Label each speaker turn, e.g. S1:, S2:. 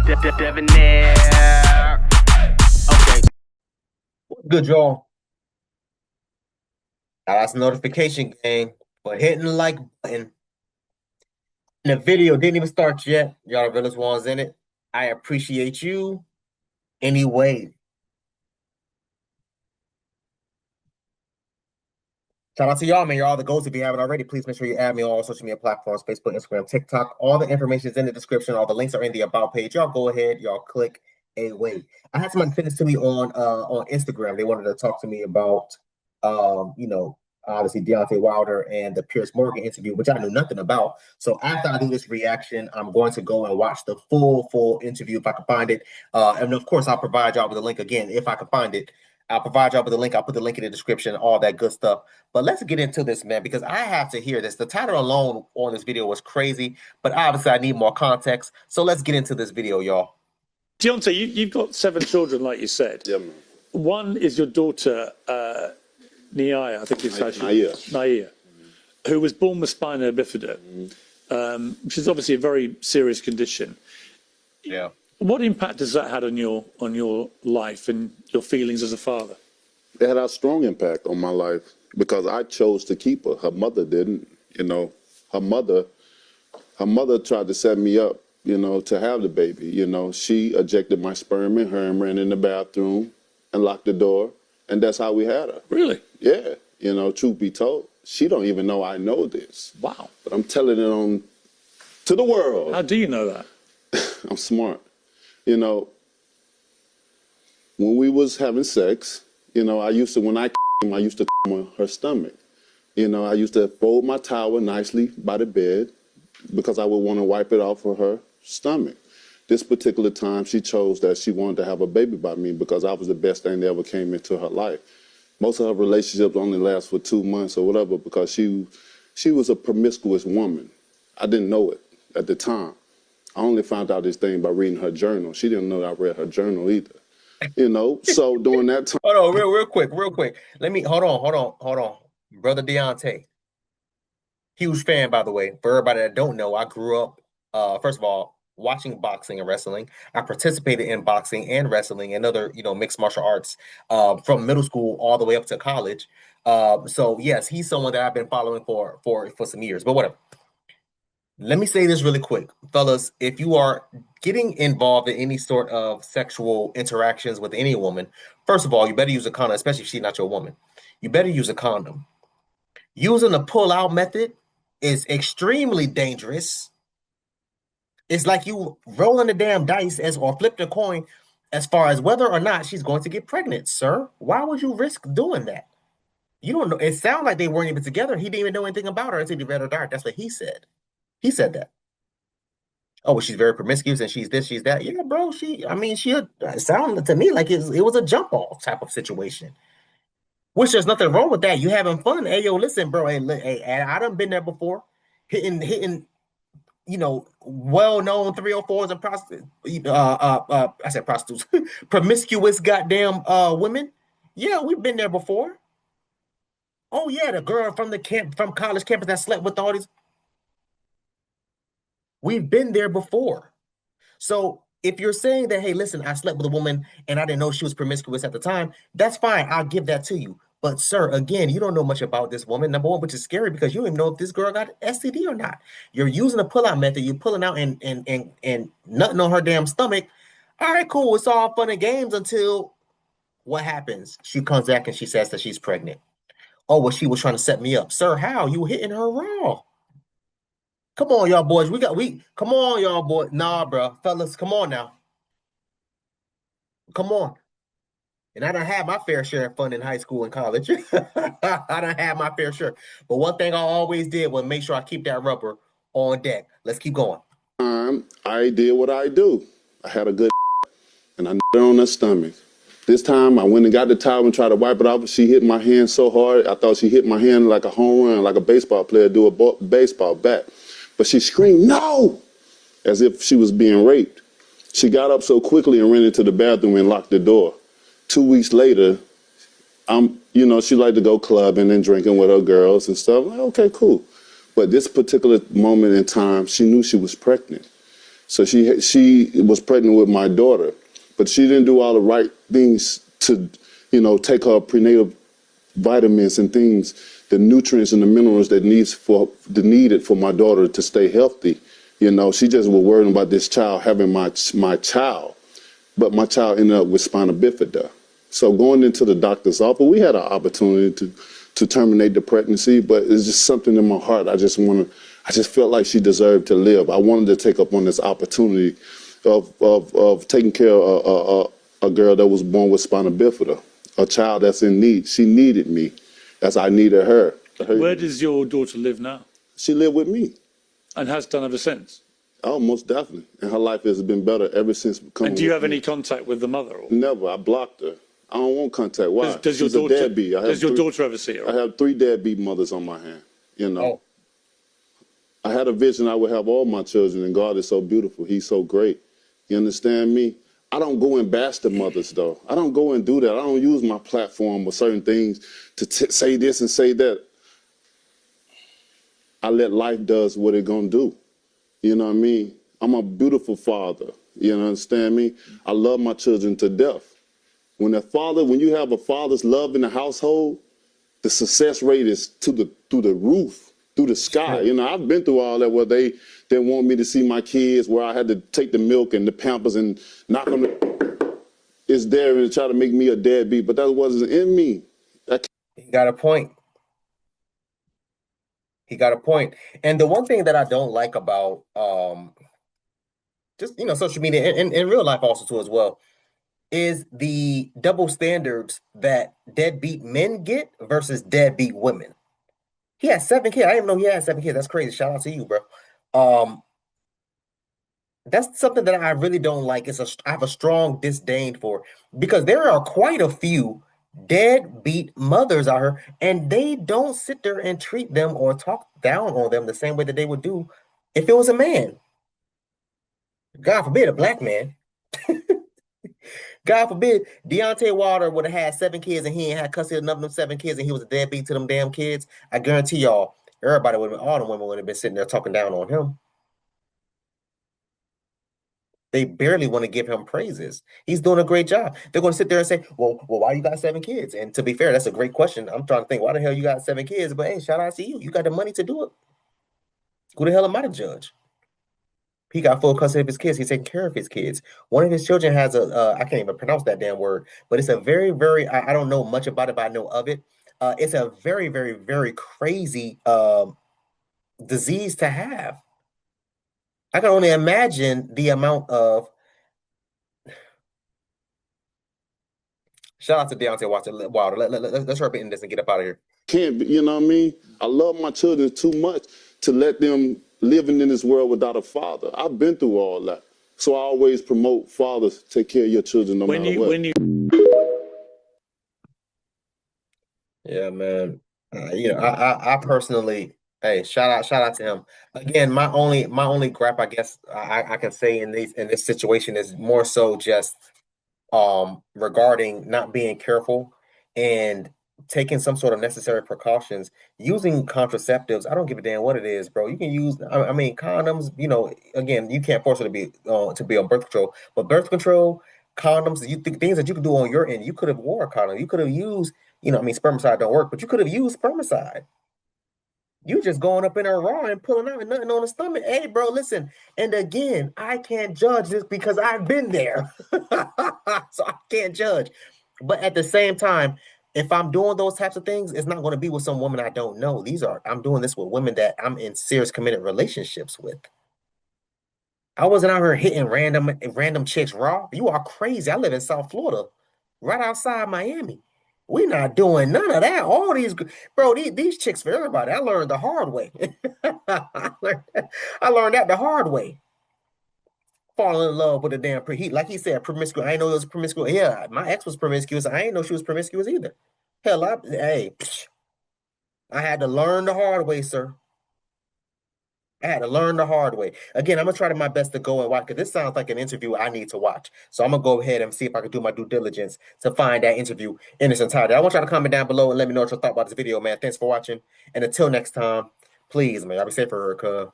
S1: Debonair. Okay.
S2: Good, y'all. Now that's a notification gang for hitting the like button. And the video didn't even start yet. Y'all the realest ones in it. I appreciate you anyway. Shout out to y'all, man. You're all the goals. If you haven't already, please make sure you add me on all social media platforms, Facebook, Instagram, TikTok. All the information is in the description. All the links are in the about page. Y'all go ahead, y'all click away. I had somebody send this to me on Instagram. They wanted to talk to me about obviously Deontay Wilder and the Piers Morgan interview, which I knew nothing about. So after I do this reaction, I'm going to go and watch the full interview if I can find it. And of course, I'll provide y'all with a link again if I can find it. I'll provide y'all with a link. I'll put the link in the description, all that good stuff. But let's get into this, man, because I have to hear this. The title alone on this video was crazy, but obviously I need more context. So let's get into this video, y'all.
S3: Deontay, you've got 7 children, like you said.
S4: Yeah, man.
S3: One is your daughter, Nia, I think it's actually Nia, who was born with spina bifida, which is obviously a very serious condition.
S2: Yeah.
S3: What impact has that had on your life and your feelings as a father?
S4: It had a strong impact on my life because I chose to keep her. Her mother didn't. You know, her mother tried to set me up, to have the baby. You know, she ejected my sperm in her and ran in the bathroom and locked the door, and that's how we had her.
S3: Really?
S4: Yeah. Truth be told, she don't even know I know this.
S3: Wow.
S4: But I'm telling it to the world.
S3: How do you know that?
S4: I'm smart. When we was having sex, when I used to on her stomach. I used to fold my towel nicely by the bed because I would want to wipe it off of her stomach. This particular time, she chose that she wanted to have a baby by me because I was the best thing that ever came into her life. Most of her relationships only last for 2 months or whatever because she was a promiscuous woman. I didn't know it at the time. I only found out this thing by reading her journal. She didn't know that I read her journal either. So during that time.
S2: Hold on, real quick. Let me hold on. Brother Deontay. Huge fan, by the way. For everybody that don't know, I grew up, first of all, watching boxing and wrestling. I participated in boxing and wrestling and other, mixed martial arts from middle school all the way up to college. So yes, he's someone that I've been following for some years, but whatever. Let me say this really quick. Fellas, if you are getting involved in any sort of sexual interactions with any woman, first of all, you better use a condom, especially if she's not your woman. You better use a condom. Using the pull-out method is extremely dangerous. It's like you rolling the damn dice or flip the coin as far as whether or not she's going to get pregnant, sir. Why would you risk doing that? You don't know. It sounds like they weren't even together. He didn't even know anything about her until he read her diary. That's what he said. He said that. Oh, well, she's very promiscuous and she's this, she's that. Yeah, bro. It sounded to me like it was a jump off type of situation. Which there's nothing wrong with that. You having fun. Hey, yo, listen, bro. Hey, I done been there before. Hitting, well-known 304s and prostitutes. I said prostitutes. Promiscuous goddamn women. Yeah, we've been there before. Oh, yeah, the girl from college campus that slept with all these. We've been there before. So if you're saying that, hey, listen, I slept with a woman and I didn't know she was promiscuous at the time, that's fine. I'll give that to you. But sir, again, you don't know much about this woman, number one, which is scary because you don't even know if this girl got STD or not. You're using a pull-out method. You're pulling out and nutting on her damn stomach. All right, cool. It's all fun and games until what happens? She comes back and she says that she's pregnant. Oh, well, she was trying to set me up. Sir, how? You hitting her raw. Come on, y'all boys. Come on, y'all boys. Nah, bro. Fellas, come on now. Come on. And I done had my fair share of fun in high school and college. I done had my fair share. But one thing I always did was make sure I keep that rubber on deck. Let's keep going.
S4: I did what I do. I had a good and I her on her stomach. This time I went and got the towel and tried to wipe it off. She hit my hand so hard, I thought she hit my hand like a home run, like a baseball player do a baseball bat. But she screamed, no, as if she was being raped. She got up so quickly and ran into the bathroom and locked the door. 2 weeks later, she liked to go clubbing and drinking with her girls and stuff. Like, okay, cool. But this particular moment in time, she knew she was pregnant. So she was pregnant with my daughter, but she didn't do all the right things to, take her prenatal vitamins and things, the nutrients and the minerals that needed for my daughter to stay healthy. She just was worrying about this child having my child, but my child ended up with spina bifida. So going into the doctor's office, we had an opportunity to terminate the pregnancy, but it's just something in my heart. I just felt like she deserved to live. I wanted to take up on this opportunity of taking care of a girl that was born with spina bifida, a child that's in need. She needed me as I needed her.
S3: Where does your daughter live now?
S4: She lived with me.
S3: And has done ever since?
S4: Oh, most definitely. And her life has been better ever since coming.
S3: And do you have any contact with the mother? Or?
S4: Never. I blocked her. I don't want contact. Why?
S3: Does your daughter ever see her?
S4: I have 3 deadbeat mothers on my hand.
S2: Oh.
S4: I had a vision I would have all my children, and God is so beautiful. He's so great. You understand me? I don't go and bash the mothers, though. I don't go and do that. I don't use my platform or certain things to say this and say that. I let life does what it gonna do. You know what I mean? I'm a beautiful father. You understand me? I love my children to death. When you have a father's love in the household, the success rate is through the roof, through the sky. I've been through all that where they want me to see my kids, where I had to take the milk and the Pampers and knock them. It's there and try to make me a deadbeat, but that wasn't in me.
S2: He got a point. He got a point. And the one thing that I don't like about just social media and in real life also too as well is the double standards that deadbeat men get versus deadbeat women. He has 7 kids. I didn't even know he had 7 kids. That's crazy. Shout out to you, bro. That's something that I really don't like. I have a strong disdain for, because there are quite a few deadbeat mothers out here, and they don't sit there and treat them or talk down on them the same way that they would do if it was a man. God forbid, a black man. God forbid, Deontay Wilder would have had 7 kids and he ain't had custody of none of them 7 kids and he was a deadbeat to them damn kids. I guarantee y'all, all the women would have been sitting there talking down on him. They barely want to give him praises. He's doing a great job. They're going to sit there and say, well, why you got 7 kids? And to be fair, that's a great question. I'm trying to think, why the hell you got 7 kids? But hey, shout out to you. You got the money to do it. Who the hell am I to judge? He got full custody of his kids. He's taking care of his kids. One of his children has I can't even pronounce that damn word, but it's a very, very, I don't know much about it, but I know of it. It's a very, very, very crazy disease to have. I can only imagine the amount of. Shout out to Deontay Wilder. Let's hurry up in this and get up out of here.
S4: You know what I mean? I love my children too much to let them living in this world without a father. I've been through all that. So I always promote fathers, take care of your children no matter what.
S2: Yeah, man. I personally, hey, shout out to him. Again, my only gripe, I guess I can say in this situation is more so just regarding not being careful and taking some sort of necessary precautions, using contraceptives. I don't give a damn what it is, bro. You can use, I mean, condoms. Again, you can't force her to be on birth control, but birth control, condoms, things that you can do on your end. You could have wore a condom. You could have used, spermicide don't work, but you could have used spermicide. You just going up in there raw and pulling out and nothing on the stomach. Hey, bro, listen. And again, I can't judge this because I've been there. So I can't judge. But at the same time, if I'm doing those types of things, it's not going to be with some woman I don't know. I'm doing this with women that I'm in serious committed relationships with. I wasn't out here hitting random chicks raw. You are crazy. I live in South Florida, right outside Miami. We're not doing none of that. All these, bro, these chicks for everybody. I learned the hard way. I learned that the hard way. Falling in love with a damn like he said, promiscuous. I ain't know it was promiscuous. Yeah, my ex was promiscuous. I ain't know she was promiscuous either. Hell, I had to learn the hard way, sir. I had to learn the hard way. Again, I'm going to try my best to go and watch, because this sounds like an interview I need to watch. So I'm going to go ahead and see if I can do my due diligence to find that interview in its entirety. I want y'all to comment down below and let me know what you thought about this video, man. Thanks for watching. And until next time, please, man, y'all be safe for her, cuz.